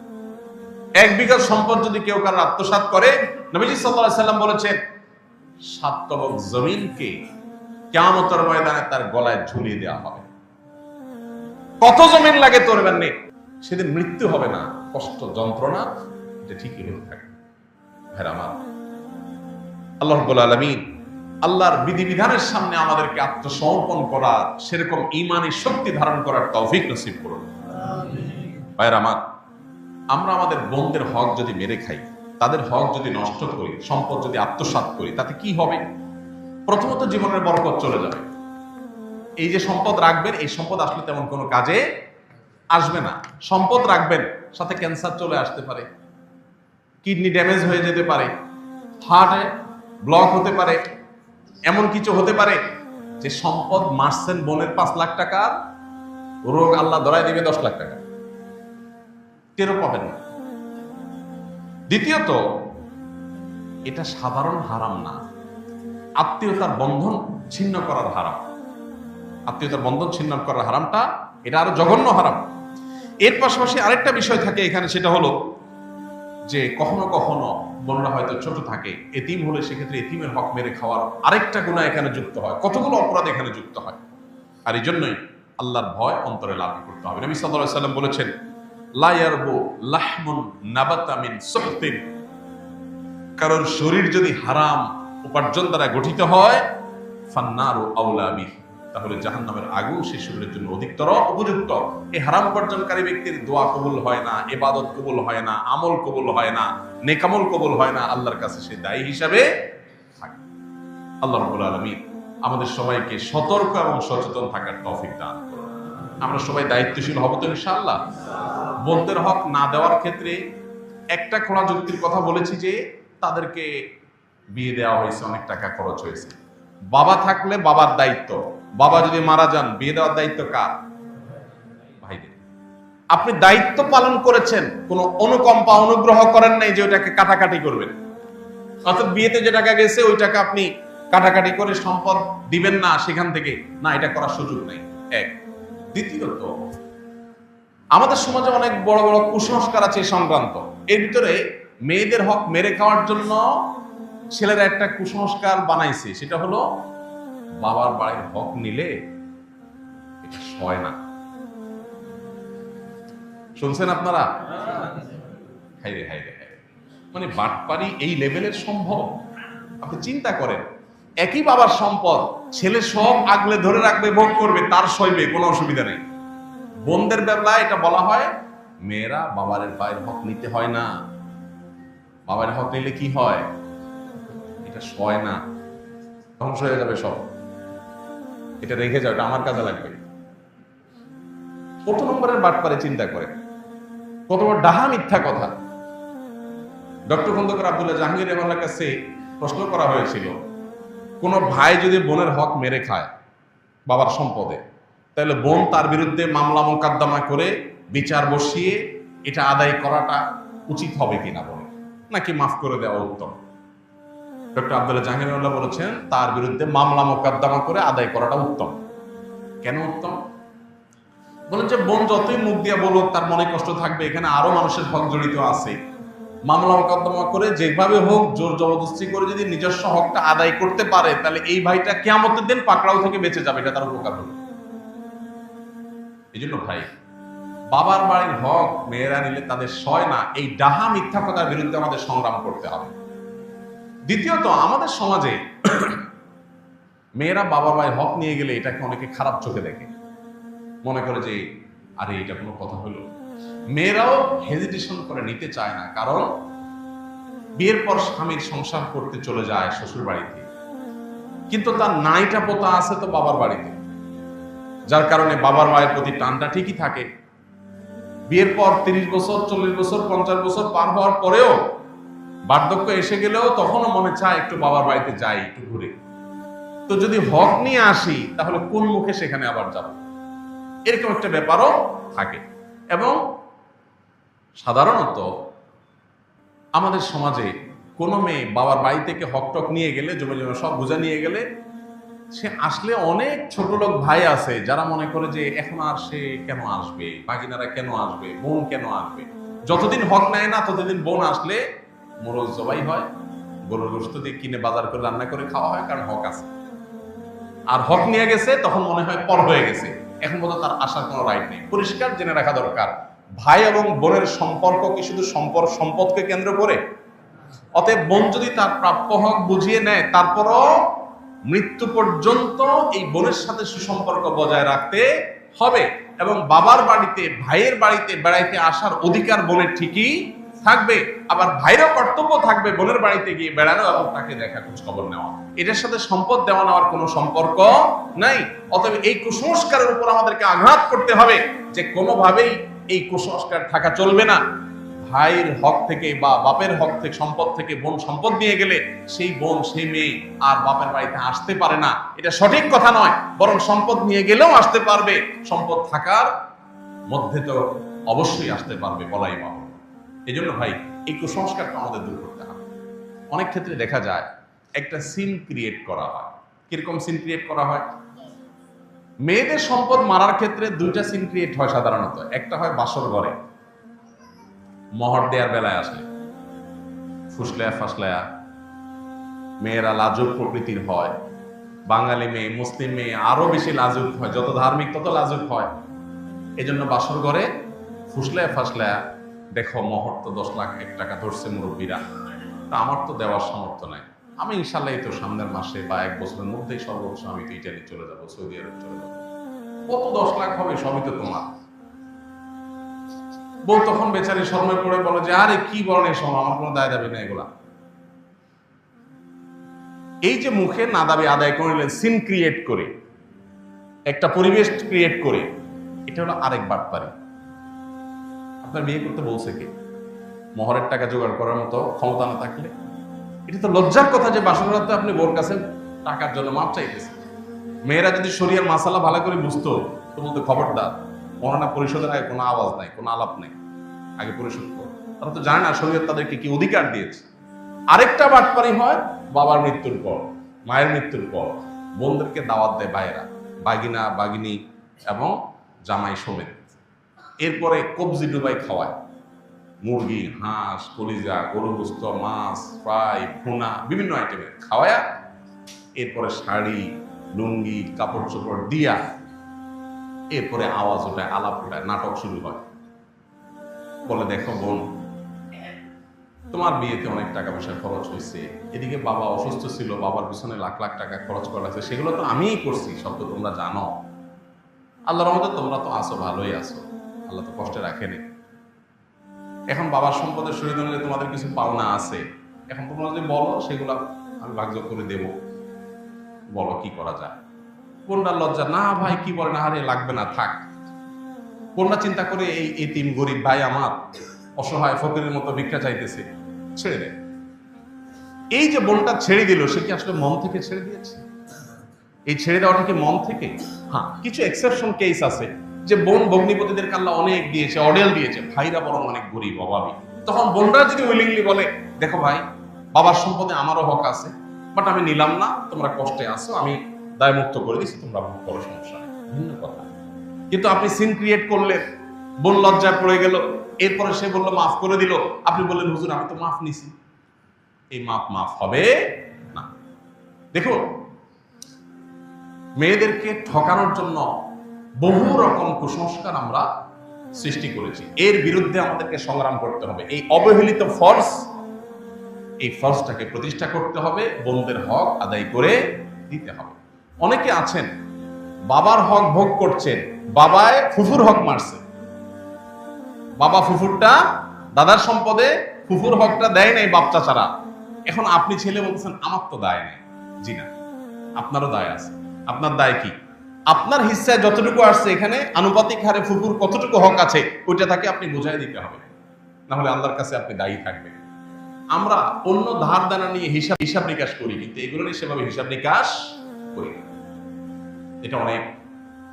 1 বিঘত সম্পদ যদি কেউ কারো আত্মসাৎ করে, নবীজি সাল্লাল্লাহু আলাইহি ওয়াসাল্লাম বলেছেন 7 তবক জমিনকে কিয়ামতের ময়দানে তার গলায় ঝুলিয়ে দেওয়া হবে। কত জমিন লাগে তোর নেই, সেদিন মৃত্যু হবে না, কষ্ট যন্ত্রণা এটা ঠিকই হতে থাকে। ভাইরা আমার, আল্লাহ রাব্বুল আলামিন আল্লাহর বিধিবিধানের সামনে আমাদেরকে আত্মসমর্পণ করার, সেরকম ঈমানি শক্তি ধারণ করার তৌফিক নসিব করুন। ভাইরা আমার, আমরা আমাদের বোনদের হক যদি মেরে খাই, তাদের হক যদি নষ্ট করি, সম্পদ যদি আত্মসাৎ করি, তাতে কি হবে? প্রথমত জীবনের বরকত চলে যাবে। এই যে সম্পদ রাখবেন, এই সম্পদ আসলে তেমন কোনো কাজে আসবে না। সম্পদ রাখবেন, সাথে ক্যান্সার চলে আসতে পারে, কিডনি ড্যামেজ হয়ে যেতে পারে, হার্টে ব্লক হতে পারে, এমন কিছু হতে পারে যে সম্পদ মারছেন বোনের 5 লাখ টাকা, রোগ আল্লাহ ধরায় দিবে 10 লাখ টাকা, টেরও পাবেন না। দ্বিতীয়ত, এটা সাধারণ হারাম না, আত্মীয়তার বন্ধন ছিন্ন করার হারাম। আত্মীয়তার বন্ধন ছিন্ন করার হারামটা, এটা আরো জঘন্য হারাম। এর পাশাপাশি আরেকটা বিষয় থাকে এখানে, সেটা হলো যে কখনো কখনো বোনরা হয়তো ছোট থাকে, এতিম হলে সেক্ষেত্রে এতিমের হক মেরে খাওয়ার আরেকটা গুনাহ এখানে যুক্ত হয়, কতগুলো অপরাধ এখানে যুক্ত হয়। আর এই জন্যই আল্লাহর ভয় অন্তরে লালন করতে হবে। নবী সাল্লাল্লাহু আলাইহি ওয়াসাল্লাম বলেছেন, লা ইয়ারবু লাহমুন নাবাতা মিন সুহতিন, কারোর শরীর যদি হারাম উপার্জন দ্বারা গঠিত হয়, ফান্নারু আউলা বিহি, তাহলে জাহান্নামের আগুন সেই শরীরের জন্য অধিকতর উপযুক্ত। এই হারাম উপার্জনকারী ব্যক্তির দোয়া কবুল হয় না, ইবাদত কবুল হয় না, আমল কবুল হয় না, নেকামল কবুল হয় না, আল্লাহর কাছে সে দায়ী হিসাবে থাকে। আল্লাহ রাব্বুল আলামিন আমাদের সবাইকে সতর্ক এবং সচেতন থাকার তৌফিক দান করুন। আমরা সবাই দায়িত্বশীল হব তো ইনশাআল্লাহ। বোনদের হক না দেওয়ার ক্ষেত্রে একটা খোলা যুক্তির কথা বলেছি যে তাদেরকে বিয়ে দেওয়া হয়েছে, অনেক টাকা খরচ হয়েছে। বাবা থাকলে বাবার দায়িত্ব, বাবা যদি মারা যান বিয়ে দেওয়ার দায়িত্ব কার? ভাইদের। আপনি দায়িত্ব পালন করেছেন, কোনো অনুকম্পা অনুগ্রহ করেন নাই যে ওইটাকে কাটাকাটি করবেন। অর্থাৎ বিয়েতে যে টাকা গেছে ওই টাকা আপনি কাটাকাটি করে সম্পদ দিবেন না সেখান থেকে, না, এটা করার সুযোগ নেই। এক। দ্বিতীয়ত, আমাদের সমাজে অনেক বড় বড় কুসংস্কার আছে সংক্রান্ত। এর ভিতরে মেয়েদের হক মেরে খাওয়ার জন্য ছেলেরা একটা কুসংস্কার বানাইছে, সেটা হলো বাবার বাড়ির হক নিলে এটা সয় না। শুনছেন আপনারা? হাইরে হাইরে হাইরে, মানে বাটপারি এই লেভেলের সম্ভব? আপনি চিন্তা করেন, একই বাবার সম্পদ, ছেলে সব আগলে ধরে রাখবে, ভোগ করবে, তার সইবে, কোনো অসুবিধা নেই। বোনদের বেলায় এটা বলা হয়, মেয়েরা বাবার ভাইয়ের হক নিতে হয় না, বাবার হক নিলে কি হয়, এটা সয় না, ধ্বংস হয়ে যাবে সব, এটা রেখে যাও, এটা আমার কাজে লাগবে। কত নম্বরের বাটপারে চিন্তা করে, কত বড় ডাহা মিথ্যা কথা। ডক্টর খন্দকার আব্দুল্লাহ জাহাঙ্গীর রহমানের কাছে প্রশ্ন করা হয়েছিল, কোন ভাই যদি বোনের হক মেরে খায় বাবার সম্পদে, তাহলে বোন তার বিরুদ্ধে মামলা মোকদ্দমা করে বিচার বসিয়ে এটা আদায় করাটা উচিত হবে কিনা বলে, নাকি মাফ করে দেওয়া উত্তম? ডক্টর আব্দুল্লাহ জাহাঙ্গীরউল্লাহ বলেছেন তার বিরুদ্ধে মামলা মোকদ্দমা করে আদায় করাটা উত্তম। কেন উত্তম? বলেন যে বোন যতই মুখ দিয়ে বলুক তার মনে কষ্ট থাকবে, এখানে আরো মানুষের হক জড়িত আছে। মামলা মোকদ্দমা করে যেভাবে হোক জোর জবরদস্তি করে যদি নিজস্ব হকটা আদায় করতে পারে, তাহলে এই ভাইটা কিয়ামতের দিন পাকড়াও থেকে বেঁচে যাবে, এটা তার উপকার হবে। এই জন্য ভাই, বাবার বাড়ির হক মেয়েরা নিলে তাদের সয় না, এই ডাহা মিথ্যা কথার বিরুদ্ধে আমাদের সংগ্রাম করতে হবে। দ্বিতীয়ত, আমাদের সমাজে মেয়েরা বাবার বাড়ির হক নিয়ে গেলে এটাকে অনেকে খারাপ চোখে দেখে, মনে করে যে আরে এটা কোনো কথা হলো। মেয়েরাও হেজিটেশন করে নিতে চায় না, কারণ বিয়ের পর স্বামীর সংসার করতে চলে যায় শ্বশুর বাড়িতে, কিন্তু তার নাইটা পোতা আছে তো বাবার বাড়িতে, যার কারণে বাবার মায়ের প্রতি টানটা ঠিকই থাকে। বিয়ের পর 30 বছর 40 বছর 50 বছর পার হওয়ার পরেও বার্ধক্য এসে গেলেও তখনও মনে চায় একটু বাবার বাড়িতে যাই, একটু ঘুরে। তো যদি হক নিয়ে আসি তাহলে কোন মুখে সেখানে আবার যাব, এরকম একটা ব্যাপারও থাকে। এবং সাধারণত আমাদের সমাজে কোনো মেয়ে বাবার বাড়ি থেকে হক টক নিয়ে গেলে, জমে জমে সব বোঝা নিয়ে গেলে, সে আসলে অনেক ছোট লোক ভাই আছে যারা মনে করে যে এখন আর সে কেন আসবে, বাগিনারা কেন আসবে, বোন কেন আসবে। যতদিন হক নেয় না ততদিন বোন আসলে মোরগ জবাই হয়, গরুর গোশত দিয়ে কিনে বাজার করে রান্না করে খাওয়া হয়, কারণ হক আছে। আর হক নিয়ে গেছে তখন মনে হয় পর হয়ে গেছে, এখন পর্যন্ত তার আসার কোনো রাইট নেই। পরিষ্কার জেনে রাখা দরকার, ভাই এবং বোনের সম্পর্ক কি শুধু সম্পদকে কেন্দ্র করে? অতএব বোন যদি তার প্রাপ্য হক বুঝিয়ে নেয়, তারপরও মৃত্যু পর্যন্ত এই বোনের সাথে সুসম্পর্ক বজায় রাখতে হবে। এবং বাবার বাড়িতে, ভাইয়ের বাড়িতে বেড়াইতে আসার অধিকার বোনের ঠিকই থাকবে, আবার ভাইয়েরও কর্তব্য থাকবে বোনের বাড়িতে গিয়ে বেড়ানো এবং তাকে দেখা, খোঁজ খবর নেওয়া। এটার সাথে সম্পদ দেওয়া নেওয়ার কোনো সম্পর্ক নাই। অতএব এই কুসংস্কারের উপর আমাদেরকে আঘাত করতে হবে যে কোনোভাবেই এই কুসংস্কার থাকা চলবে না। ভাইয়ের হক থেকে বা বাপের হক থেকে, সম্পদ থেকে বোন সম্পদ নিয়ে গেলে সেই বোন, সেই মেয়ে আর বাপের বাড়িতে আসতে পারে না, এটা সঠিক কথা নয়। বরং সম্পদ নিয়ে গেলেও আসতে পারবে, সম্পদ থাকার মধ্যে তো অবশ্যই আসতে পারবে, বলাই বাবা। এই জন্য ভাই, এই কুসংস্কারটা আমাদের দূর করতে হবে। অনেক ক্ষেত্রে দেখা যায় একটা সিন ক্রিয়েট করা হয়। কিরকম সিন ক্রিয়েট করা হয়? মেয়েদের সম্পদ মারার ক্ষেত্রে দুইটা সিন ক্রিয়েট হয় সাধারণত। একটা হয় বাসর ঘরে, মহর দেওয়ার বেলায় আসলে ফুসলায়া ফাসলায়া, মেয়েরা লাজুক প্রকৃতির হয়। বাঙালি মেয়ে, মুসলিম মেয়ে আরো বেশি লাজুক হয়, যত ধার্মিক তত লাজুক হয়। এই জন্য বাসর ঘরে ফুসলায়া ফাসলায়া, দেখো মহর তো 10 লাখ 1 টাকা ধরছে মুরব্বীরা, তা আমার তো দেওয়ার সামর্থ্য নাই, আমি ইনশাল্লাহ এই তো সামনের মাসে বা 1 বছরের মধ্যেই সর্বোচ্চ আমি তো ইটালি চলে যাবো, সৌদি আরব চলে যাবো, কত 10 লাখ হবে, সবই তো তোমার। বউ তখন বেচারি শর্মে পড়ে বলে যে আরে কি বলেন এই সময়, আমার কোনো দায় দাবি নেই এগুলা। এই যে মুখে না দাবি আদায় করলেন, সিন ক্রিয়েট করে, একটা পরিবেশ ক্রিয়েট করে, এটা হলো আরেক বাটপারি। আপনার বিয়ে করতে বলছে কে? মহরের টাকা জোগাড় করার মতো ক্ষমতা না থাকলে এটা তো লজ্জার কথা যে বাসরাতে আপনি বোর কাছে টাকার জন্য মাপ চাইতেছেন। মেয়েরা যদি শরিয়ার মাসালা ভালো করে বুঝতো তো বলতে খবরদার, মহানা পরিশোধের আগে কোনো আওয়াজ নাই, কোনো আলাপ নাই, আগে পরিশোধ করো। তারা তো জানে না শরীয়ত তাদেরকে কি অধিকার দিয়েছে। আরেকটা বাটপারি হয় বাবার মৃত্যুর পর, মায়ের মৃত্যুর পর বোনদেরকে দাওয়াত দেয় ভাইয়েরা, বাগিনা বাগিনী এবং জামাই সমেত। এরপরে কবজি ডুবাই খাওয়ায়, মুরগি, হাঁস, কলিজা, গরু গোস্ত, মাছ ফ্রাই, ভুনা, বিভিন্ন আইটেমের খাওয়ায়া এরপরে শাড়ি, লুঙ্গি, কাপড় চোপড় দিয়া এরপরে আওয়াজ ওঠায়, আলাপ ওঠায়, নাটক শুরু হয়। বলে দেখো বোন, তোমার বিয়েতে অনেক টাকা পয়সা খরচ হয়েছে, এদিকে বাবা অসুস্থ ছিল, বাবার পিছনে লাখ লাখ টাকা খরচ করা হয়েছে, সেগুলো তো আমিই করছি, সব তো তোমরা জানো। আল্লাহর রহমতে তোমরা তো আসো, ভালোই আসো, আল্লাহ তো কষ্টে রাখেনি। এখন বাবার সম্পদের শরীর নিলে তোমাদের কিছু পাওনা আছে, এখন তোমরা যদি বলো সেগুলো আমি ভাগযোগ করে দেব, বলো কি করা যায়। বোনটার লজ্জা, না ভাই কি বলে না, আরে লাগবে না থাক। বোনটা চিন্তা করে এই এতিম গরিব ভাই আমার অসহায় ফকিরের মতো ভিক্ষা চাইতেছে, ছেড়ে দেয়। এই যে বোনটা ছেড়ে দিল, সে কি আসলে মন থেকে ছেড়ে দিয়েছে? এই ছেড়ে দেওয়াটা কি মন থেকে? হ্যাঁ, কিছু এক্সেপশন কেস আছে যে বোন ভগ্নিপতিদের আল্লাহ অনেক দিয়েছে, অডেল দিয়েছে, ভাইরা বরং অনেক গরিব অভাবী। তখন বোনরা যদি উইলিংলি বলে দেখো ভাই, বাবার সম্পদে আমারও হক আছে, বাট আমি নিলাম না, তোমরা কষ্টে আসো, আমি দায় মুক্ত করে দিচ্ছি, তোমরা ভোগ করো, সমস্যা নেই, ভিন্ন কথা। কিন্তু আপনি সিন ক্রিয়েট করলেন, বোন লজ্জায় পড়ে গেল, এরপরে সে বললো মাফ করে দিল, আপনি বললেন হুজুর আমি তো মাফ নিছি, এই মাফ হবে না। দেখুন, মেয়েদেরকে ঠকানোর জন্য বহু রকম কুসংস্কার আমরা সৃষ্টি করেছি, এর বিরুদ্ধে আমাদেরকে সংগ্রাম করতে হবে। এই অবহেলিত ফরজ, এই ফরজটাকে প্রতিষ্ঠা করতে হবে, বোনদের হক আদায় করে দিতে হবে। অনেকে আছেন বাবার হক ভোগ করছেন, বাবায় ফুফুর হক মারছে, বাবা ফুফুরটা দাদার সম্পদে ফুফুর হকটা দেয় নাই বাপ চাচারা, এখন আপনি ছেলে বলতেছেন আমার তো দায় নেই। জি না, আপনারও দায় আছে। আপনার দায় কি? আপনার হিস্সায় যতটুকু আসছে এখানে আনুপাতিক হারে ফুফুর কতটুকু হক আছে ওইটা তাকে আপনি বুঝাই দিতে হবে, না হলে আল্লাহর কাছে আপনি দায়ী থাকবেন। আমরা অন্য ধার দানা নিয়ে হিসাব নিকাশ করি, কিন্তু এগুলো নিয়ে সেভাবে হিসাব নিকাশ করি না। এটা অনেক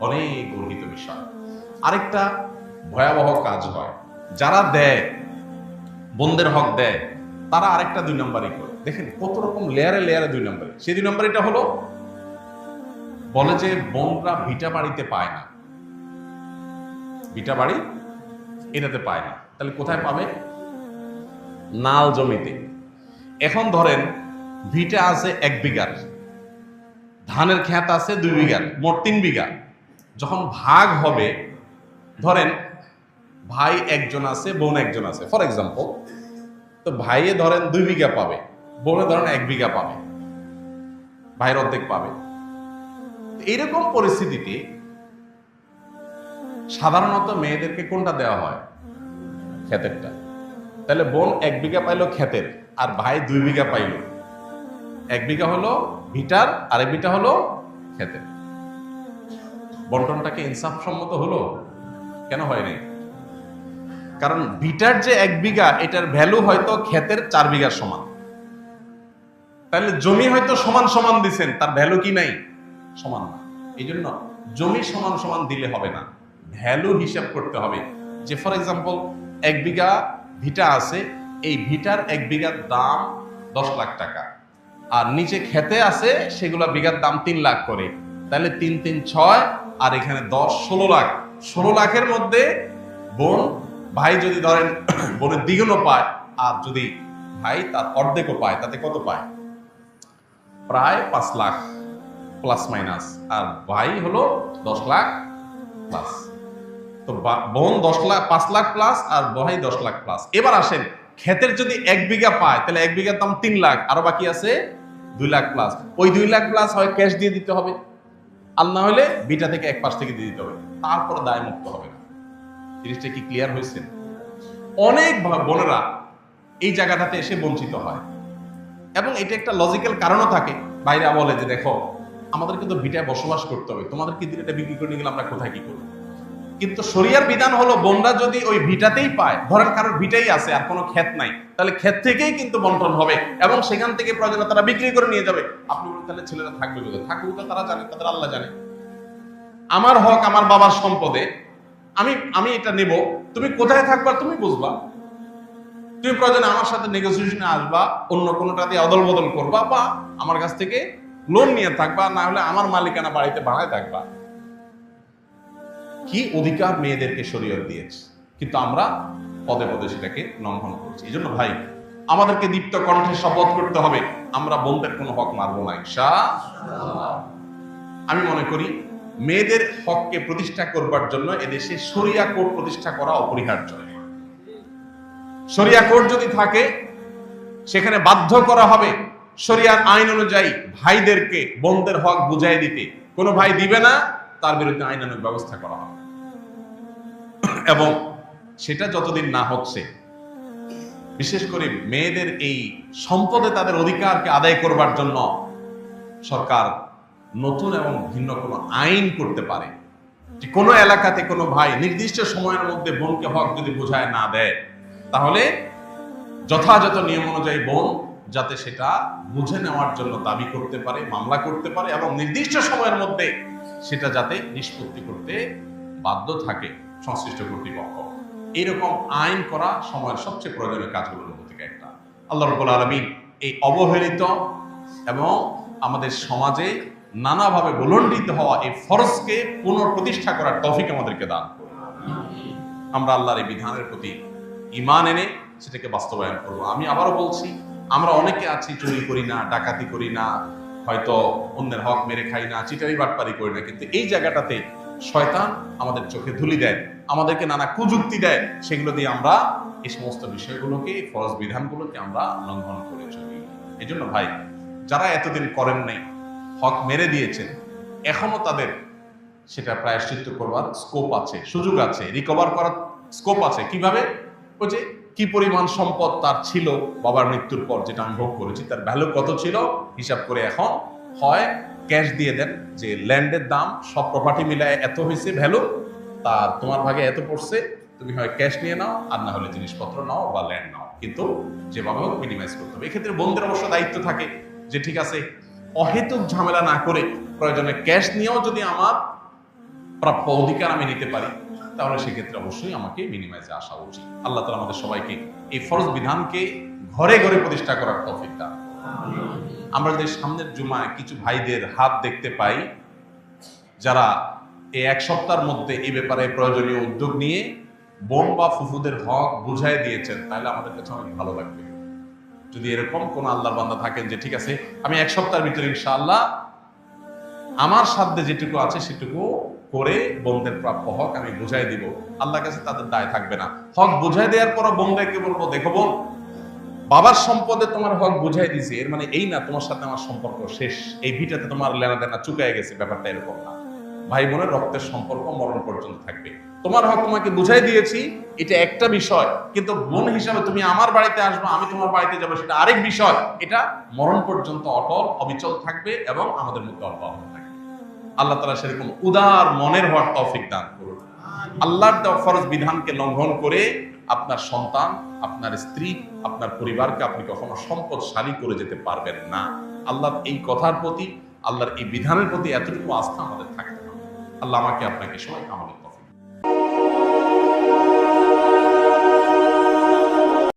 অনেক গর্হিত বিষয়। আরেকটা ভয়াবহ কাজ হয়, যারা দেয়, বোনদের হক দেয়, তারা আরেকটা 2 নম্বরই করে। দেখেন কত রকম লেয়ারে লেয়ারে 2 নম্বরে। সেই 2 নম্বর এটা হলো, বলে যে বোনরা ভিটা বাড়িতে পায় না, ভিটা বাড়ি এটাতে পায় না, তাহলে কোথায় পাবে? নাল জমিতে। এখন ধরেন ভিটা আছে 1 বিঘার, ধানের ক্ষেত আছে 2 বিঘার, মোট 3 বিঘা। যখন ভাগ হবে, ধরেন ভাই একজন আছে, বোন একজন আছে, ফর এক্সাম্পল, তো ভাইয়ে ধরেন 2 বিঘা পাবে, বোনে ধরেন 1 বিঘা পাবে, ভাইয়ের অর্ধেক পাবে। এইরকম পরিস্থিতিতে সাধারণত মেয়েদেরকে কোনটা দেওয়া হয়? ক্ষেতেরটা। তাহলে বোন 1 বিঘা পাইলো ক্ষেতের, আর ভাই 2 বিঘা পাইলো। 1 বিঘা হলো ভিটার, আর 1 বিঘা হলো ক্ষেতের। বন্টনটাকে ইনসাফ সম্মত হলো? কেন হয়নি? কারণ ভিটার যে 1 বিঘা, এটার ভ্যালু হয়তো ক্ষেতের 4 বিঘার সমান। তাহলে জমি হয়তো সমান সমান দিচ্ছেন, তার ভ্যালু কি নাই? সমান না। এই জন্য জমি সমান সমান দিলে হবে না, ভ্যালু হিসাব করতে হবে। যে ফর এক্সাম্পল 1 বিঘা ভিটা আছে, এই ভিটার 1 বিঘার দাম 10 লাখ টাকা, আর নিচে খেতে আছে সেগুলো বিঘার দাম 3 লাখ করে, তাহলে 3 3 6, আর এখানে 10 16 লাখ। 16 লাখের মধ্যে বোন, ভাই যদি ধরেন বোনের দ্বিগুণও পায়, আর যদি ভাই তার অর্ধেকও পায়, তাতে কত পায়? প্রায় 5 লাখ প্লাস মাইনাস, আর ভাই হলো 10 লাখ প্লাস। তো বোন 5 লাখ প্লাস, আর ভাই 10 লাখ প্লাস। এবার আসেন, ক্ষেতের যদি 1 বিঘা পায়, তাহলে 1 বিঘার দাম 3 লাখ, আরো বাকি আছে 2 লাখ প্লাস। ওই 2 লাখ প্লাস হয় ক্যাশ দিয়ে দিতে হবে, আর না হলে বিটা থেকে এক পাশ থেকে দিয়ে দিতে হবে, তারপর দায় মুক্ত হবে না। জিনিসটা কি ক্লিয়ার হয়েছে? অনেক বোনেরা এই জায়গাটাতে এসে বঞ্চিত হয়, এবং এটা একটা লজিক্যাল কারণও থাকে। বাইরে বলে যে দেখো, আমাদের কিন্তু ভিটায় বসবাস করতে হবে, তোমাদের কি এটা বিক্রি করে নিয়ে গেলে আমরা কোথায় কি করবো? কিন্তু শরিয়ার বিধান হলো, বোনরা যদি ওই ভিটাতেই পায়, ধরেন কারোর ভিটাই আছে আর কোনো ক্ষেত নাই, তাহলে ক্ষেত থেকেই কিন্তু বন্টন হবে, এবং সেখান থেকে প্রয়োজনে তারা বিক্রি করে নিয়ে যাবে। আপনি বলেন তাহলে ছেলেরা থাকবে কোথায়? থাকবে কোথায় তারা জানে, তাদের আল্লাহ জানে। আমার হক আমার বাবার সম্পদে, আমি এটা নেব, তুমি কোথায় থাকবা তুমি বুঝবা। তুমি প্রয়োজনে আমার সাথে নেগোসিয়েশনে আসবা, অন্য কোনোটা দিয়ে অদল বদল করবা, বা আমার কাছ থেকে লোন নিয়ে থাকবা, না হলে আমার মালিকানা বাড়িতে ভাড়ায় থাকবা। কি অধিকার মেয়েদেরকে শরীয়ত দিয়েছে, কিন্তু আমরা পদে পদে সেটাকে লঙ্ঘন করছি। এই জন্য ভাই, আমাদেরকে দীপ্ত কণ্ঠে শপথ করতে হবে, আমরা বোনদের কোনো হক মারবো না ইনশাআল্লাহ। আমি মনে করি মেয়েদের হককে প্রতিষ্ঠা করবার জন্য এদেশে শরিয়া কোড প্রতিষ্ঠা করা অপরিহার্য। শরিয়া কোড যদি থাকে, সেখানে বাধ্য করা হবে শরিয়ার আইন অনুযায়ী ভাইদেরকে বোনদের হক বুঝাই দিতে। কোনো ভাই দিবে না, তার বিরুদ্ধে আইনানুগ ব্যবস্থা করা হবে। এবং সেটা যতদিন না হচ্ছে, বিশেষ করে মেয়েদের এই সম্পদে তাদের অধিকারকে আদায় করবার জন্য সরকার নতুন এবং ভিন্ন কোনো আইন করতে পারে, যে কোনো এলাকাতে কোনো ভাই নির্দিষ্ট সময়ের মধ্যে বোনকে হক যদি বোঝায় না দেয়, তাহলে যথাযথ নিয়ম অনুযায়ী বোন যাতে সেটা বুঝে নেওয়ার জন্য দাবি করতে পারে, মামলা করতে পারে, এবং নির্দিষ্ট সময়ের মধ্যে সেটা যাতে নিষ্পত্তি করতে বাধ্য থাকে সংশ্লিষ্ট কর্তৃপক্ষ। এইরকম আইন করা সময়ের সবচেয়ে প্রয়োজনীয় কাজগুলোর মধ্যে থেকে একটা। আল্লাহ রাব্বুল আলামিন এই অবহেলিত এবং আমাদের সমাজে নানাভাবে ভুলণ্ডিত হওয়া এই ফরজকে পুনঃপ্রতিষ্ঠা করার তৌফিক আমাদেরকে দান করুন। আমরা আল্লাহর এই বিধানের প্রতি ঈমান এনে সেটাকে বাস্তবায়ন করব। আমি আবারও বলছি, আমরা অনেকে আছি চুরি করি না, ডাকাতি করি না, হয়তো অন্যের হক মেরে খাই না, চিটারি বাটপারি করি না, কিন্তু এই জায়গাটাতে শয়তান আমাদের চোখে ধুলি দেয়, আমাদেরকে নানা কুযুক্তি দেয়, সেগুলো দিয়ে আমরা এই সমস্ত বিষয়গুলোকে, ফরজ বিধানগুলোকে আমরা লঙ্ঘন করে চলি। এই জন্য ভাই, যারা এতদিন করেন নাই, হক মেরে দিয়েছেন, এখনো তাদের সেটা প্রায়শ্চিত্ত করবার স্কোপ আছে, সুযোগ আছে, রিকভার করার স্কোপ আছে। কিভাবে? ওই যে কি পরিমাণ সম্পদ তার ছিল বাবার মৃত্যুর পর, যেটা আমি ভোগ করেছি, তার ভ্যালু কত ছিল হিসাব করে এখন হয় ক্যাশ দিয়ে দেন, যে ল্যান্ডের দাম সব প্রপার্টি মিলায় এত হয়েছে ভ্যালু, তা তোমার ভাগে এত পড়ছে, তুমি হয় ক্যাশ নিয়ে নাও, আর না হলে জিনিসপত্র নাও বা ল্যান্ড নাও, কিন্তু যেভাবে হোক মিনিমাইজ করতে হবে। এক্ষেত্রে বোনদের অবশ্য দায়িত্ব থাকে যে ঠিক আছে, অহেতুক ঝামেলা না করে প্রয়োজনে ক্যাশ নিয়েও যদি আমার প্রাপ্য অধিকার আমি নিতে পারি, তাহলে সেক্ষেত্রে অবশ্যই আমাকে মিনিমাইজে আসা উচিত। আল্লাহ তাআলা আমাদের সবাইকে এই ফরজ বিধানকে ঘরে ঘরে প্রতিষ্ঠা করার তৌফিক দান। আমরা যে সামনের জুমায় কিছু ভাইদের হাত দেখতে পাই, যারা এই এক সপ্তাহের মধ্যে এই ব্যাপারে প্রয়োজনীয় উদ্যোগ নিয়ে বোন বা ফুফুদের হক বুঝাই দিয়েছেন, তাহলে আমাদের কাছে অনেক ভালো লাগবে। যদি এরকম কোন আল্লাহর বান্দা থাকেন যে ঠিক আছে, আমি এক সপ্তাহের ভিতরে ইনশাআল্লাহ আমার সাধ্যে যেটুকু আছে সেটুকু করে বোনদের প্রাপ্য হক আমি বুঝাই দিব, আল্লাহর কাছে তাদের দায় থাকবে না। হক বুঝাই দেওয়ার পর বোনদেরকে বলবো, দেখো বোন, বাবার সম্পদে তোমার হক বুঝাই দিয়েছি, এর মানে এই না তোমার সাথে আমার সম্পর্ক শেষ, এই ভিটাতে তোমার লেনা দেনা চুকায় গেছে, ব্যাপারটা এরকম না। ভাই বোনের রক্তের সম্পর্ক মরণ পর্যন্ত থাকবে। তোমার হক তোমাকে বুঝাই দিয়েছি, এটা একটা বিষয়, কিন্তু বোন হিসাবে তুমি আমার বাড়িতে আসবে, আমি তোমার বাড়িতে যাবো, সেটা আরেক বিষয়। এটা মরণ পর্যন্ত অটল অবিচল থাকবে এবং আমাদের মধ্যে অব্যাহত থাকবে। আল্লাহ তাআলা সেরকম উদার মনের হওয়ার তৌফিক দান করুন। আল্লাহর দেওয়া ফরজ বিধানকে লঙ্ঘন করে আপনার সন্তান, আপনার স্ত্রী, আপনার পরিবারকে আপনি কখনো সম্পদশালী করে যেতে পারবেন না। আল্লাহর এই কথার প্রতি, আল্লাহর এই বিধানের প্রতি এতটুকু আস্থা আমাদের থাকতে হবে। আল্লাহ আমাকে আপনাকে সবাই আমল করুন।